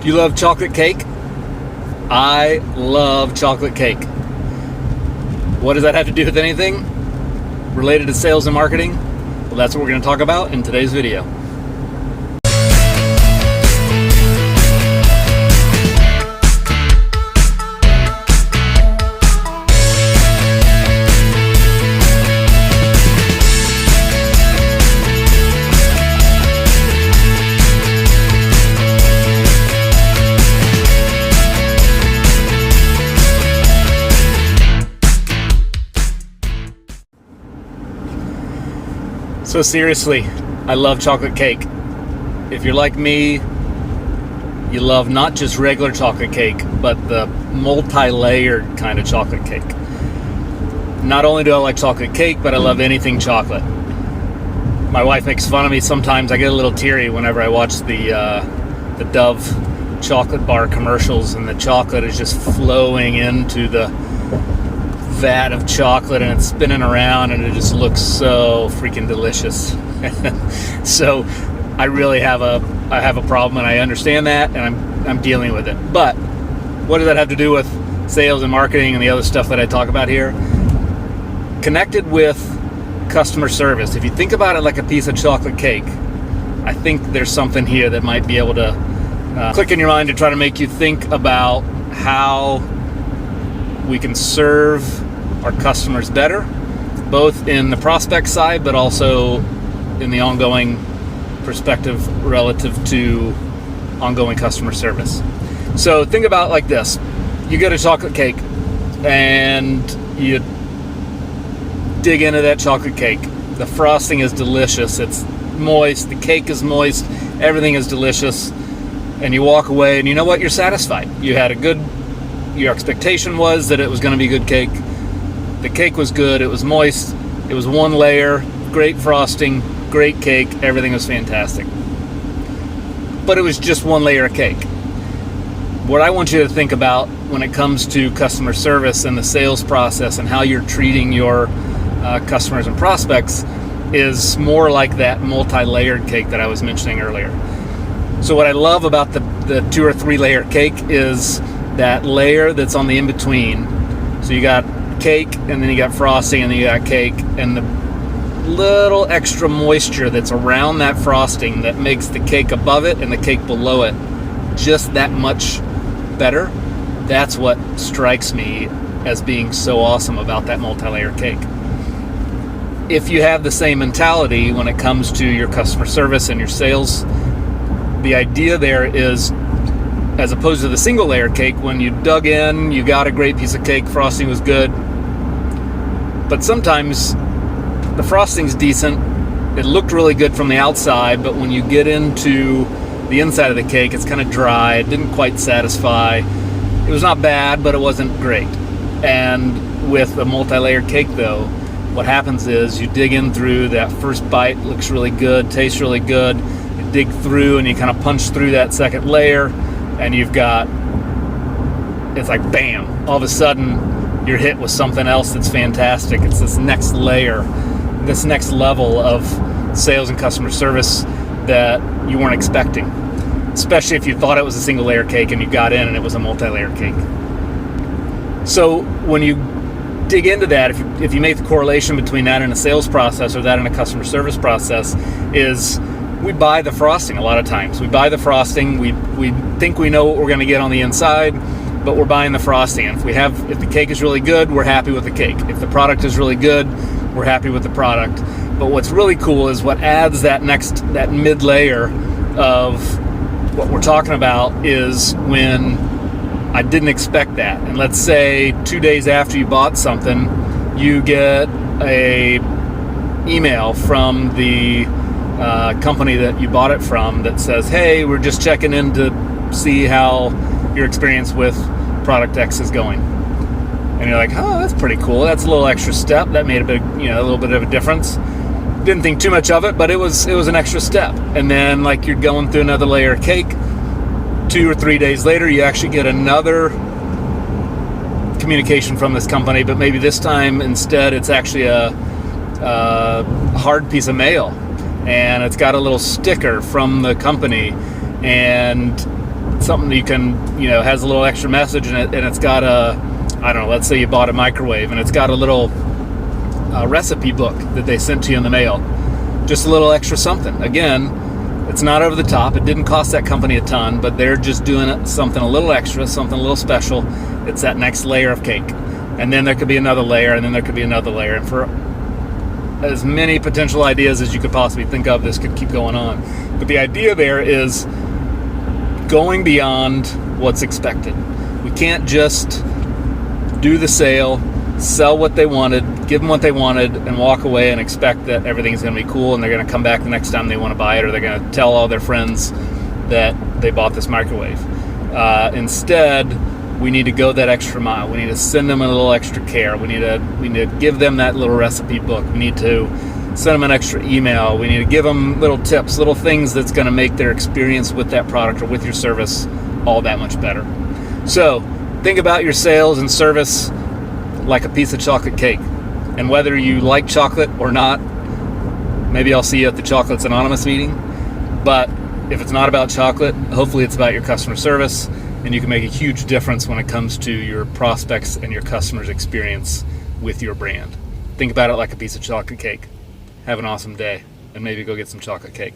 Do you love chocolate cake? I love chocolate cake. What does that have to do with anything related to sales and marketing? Well, that's what we're going to talk about in today's video. So seriously, I love chocolate cake. If you're like me, you love not just regular chocolate cake, but the multi-layered kind of chocolate cake. Not only do I like chocolate cake, but I love anything chocolate. My wife makes fun of me sometimes. I get a little teary whenever I watch the Dove chocolate bar commercials, and the chocolate is just flowing into the vat of chocolate and it's spinning around and it just looks so freaking delicious. So I really have a problem, and I understand that, and I'm dealing with it. But what does that have to do with sales and marketing and the other stuff that I talk about here? Connected with customer service. If you think about it like a piece of chocolate cake, I think there's something here that might be able to click in your mind to try to make you think about how we can serve our customers better, both in the prospect side, but also in the ongoing perspective relative to ongoing customer service. So think about it like this. You get a chocolate cake and you dig into that chocolate cake. The frosting is delicious. It's moist. The cake is moist. Everything is delicious. And you walk away and you know what? You're satisfied. You had your expectation was that it was going to be good cake. The cake was good. It was moist. It was one layer, great frosting, great cake. Everything was fantastic. But it was just one layer of cake. What I want you to think about when it comes to customer service and the sales process and how you're treating your customers and prospects is more like that multi-layered cake that I was mentioning earlier. So what I love about the 2 or 3 layer cake is that layer that's on the in-between. So you got cake, and then you got frosting, and then you got cake, and the little extra moisture that's around that frosting that makes the cake above it and the cake below it just that much better. That's what strikes me as being so awesome about that multi-layer cake. If you have the same mentality when it comes to your customer service and your sales, the idea there is, as opposed to the single layer cake, when you dug in, you got a great piece of cake, frosting was good, but sometimes the frosting's decent, it looked really good from the outside, but when you get into the inside of the cake, it's kind of dry, it didn't quite satisfy. It was not bad, but it wasn't great. And with a multi-layer cake though, what happens is you dig in through that first bite, looks really good, tastes really good, you dig through and you kind of punch through that second layer, and you've got, it's like bam, all of a sudden you're hit with something else that's fantastic. It's this next layer, this next level of sales and customer service that you weren't expecting, especially if you thought it was a single layer cake and you got in and it was a multi-layer cake. So when you dig into that, if you make the correlation between that and a sales process or that and a customer service process, is we buy the frosting a lot of times. We buy the frosting, we think we know what we're going to get on the inside, but we're buying the frosting. And if the cake is really good, we're happy with the cake. If the product is really good, we're happy with the product. But what's really cool is what adds that mid layer of what we're talking about is when I didn't expect that. And let's say 2 days after you bought something, you get a email from the company that you bought it from that says, hey, we're just checking in to see how your experience with product X is going. And you're like, oh, that's pretty cool. That's a little extra step. That made a little bit of a difference. Didn't think too much of it, but it was an extra step. And then like you're going through another layer of cake. 2 or 3 days later, you actually get another communication from this company, but maybe this time instead it's actually a hard piece of mail, and it's got a little sticker from the company, and something that you can, has a little extra message in it, and it's got I don't know, let's say you bought a microwave and it's got a little recipe book that they sent to you in the mail. Just a little extra something. Again, it's not over the top. It didn't cost that company a ton, but they're just doing something a little extra, something a little special. It's that next layer of cake. And then there could be another layer, and then there could be another layer. And for as many potential ideas as you could possibly think of, this could keep going on. But the idea there is going beyond what's expected. We can't just do the sale, sell what they wanted, give them what they wanted, and walk away and expect that everything's going to be cool and they're going to come back the next time they want to buy it, or they're going to tell all their friends that they bought this microwave. Instead, we need to go that extra mile. We need to send them a little extra care. We need to give them that little recipe book. We need to send them an extra email. We need to give them little tips, little things that's going to make their experience with that product or with your service all that much better. So think about your sales and service like a piece of chocolate cake. And whether you like chocolate or not, maybe I'll see you at the Chocolates Anonymous meeting. But if it's not about chocolate, hopefully it's about your customer service, and you can make a huge difference when it comes to your prospects and your customers' experience with your brand. Think about it like a piece of chocolate cake. Have an awesome day, and maybe go get some chocolate cake.